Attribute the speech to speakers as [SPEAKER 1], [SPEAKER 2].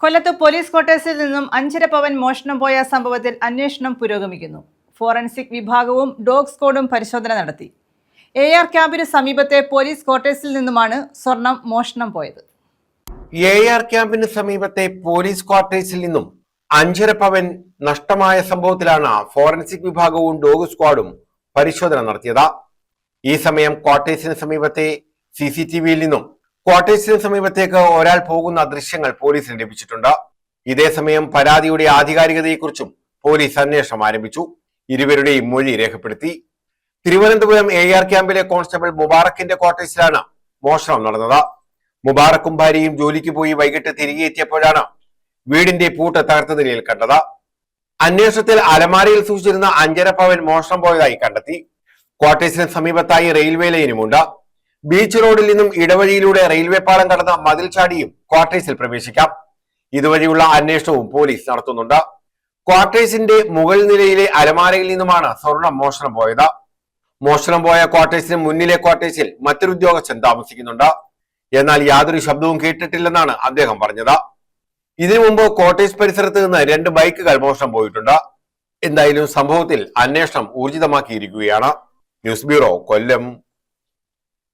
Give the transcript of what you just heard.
[SPEAKER 1] കൊല്ലത്ത് പോലീസ് ക്വാർട്ടേഴ്സിൽ നിന്നും 5.5 പവൻ മോഷണം പോയ സംഭവത്തിൽ അന്വേഷണം പുരോഗമിക്കുന്നു. ഫോറൻസിക് വിഭാഗവും ഡോഗ് സ്ക്വാഡും പരിശോധന നടത്തി. AR ക്യാമ്പിന് സമീപത്തെ പോലീസ് ക്വാർട്ടേഴ്സിൽ നിന്നുമാണ് സ്വർണം മോഷണം പോയത്.
[SPEAKER 2] AR ക്യാമ്പിന് സമീപത്തെ പോലീസ് ക്വാർട്ടേഴ്സിൽ നിന്നും 5.5 പവൻ നഷ്ടമായ സംഭവത്തിലാണ് ഫോറൻസിക് വിഭാഗവും ഡോഗ് സ്ക്വാഡും പരിശോധന നടത്തിയത്. ഈ സമയം ക്വാർട്ടേഴ്സിന് സമീപത്തെ CCTVയിൽ നിന്നും ക്വാർട്ടേഴ്സിന് സമീപത്തേക്ക് ഒരാൾ പോകുന്ന ദൃശ്യങ്ങൾ പോലീസിന് ലഭിച്ചിട്ടുണ്ട്. ഇതേസമയം പരാതിയുടെ ആധികാരികതയെക്കുറിച്ചും പോലീസ് അന്വേഷണം ആരംഭിച്ചു. ഇരുവരുടെയും മൊഴി രേഖപ്പെടുത്തി. തിരുവനന്തപുരം AR ക്യാമ്പിലെ കോൺസ്റ്റബിൾ മുബാറക്കിന്റെ ക്വാർട്ടേഴ്സിലാണ് മോഷണം നടന്നത്. മുബാറക്കും ഭാര്യയും ജോലിക്ക് പോയി വൈകിട്ട് തിരികെ എത്തിയപ്പോഴാണ് വീടിന്റെ പൂട്ട് തകർത്ത നിലയിൽ കണ്ടത്. അന്വേഷണത്തിൽ അലമാരയിൽ സൂക്ഷിച്ചിരുന്ന 5.5 പവൻ മോഷണം പോയതായി കണ്ടെത്തി. ക്വാർട്ടേഴ്സിന് സമീപത്തായി റെയിൽവേ ലൈനുമുണ്ട്. ബീച്ച് റോഡിൽ നിന്നും ഇടവഴിയിലൂടെ റെയിൽവേ പാളം കടന്ന് മതിൽ ചാടിയും ക്വാർട്ടേഴ്സിൽ പ്രവേശിക്കാം. ഇതുവഴിയുള്ള അന്വേഷണവും പോലീസ് നടത്തുന്നുണ്ട്. ക്വാർട്ടേഴ്സിന്റെ മുകൾ നിലയിലെ അലമാരയിൽ നിന്നുമാണ് സ്വർണം മോഷണം പോയത്. മോഷണം പോയ ക്വാർട്ടേഴ്സിന് മുന്നിലെ ക്വാർട്ടേഴ്സിൽ മറ്റൊരു ഉദ്യോഗസ്ഥൻ താമസിക്കുന്നുണ്ട്. എന്നാൽ യാതൊരു ശബ്ദവും കേട്ടിട്ടില്ലെന്നാണ് അദ്ദേഹം പറഞ്ഞത്. ഇതിനു മുമ്പ് ക്വാർട്ടേഴ്സ് പരിസരത്ത് നിന്ന് 2 ബൈക്കുകൾ മോഷണം പോയിട്ടുണ്ട്. എന്തായാലും സംഭവത്തിൽ അന്വേഷണം ഊർജിതമാക്കിയിരിക്കുകയാണ്. ന്യൂസ് ബ്യൂറോ, കൊല്ലം.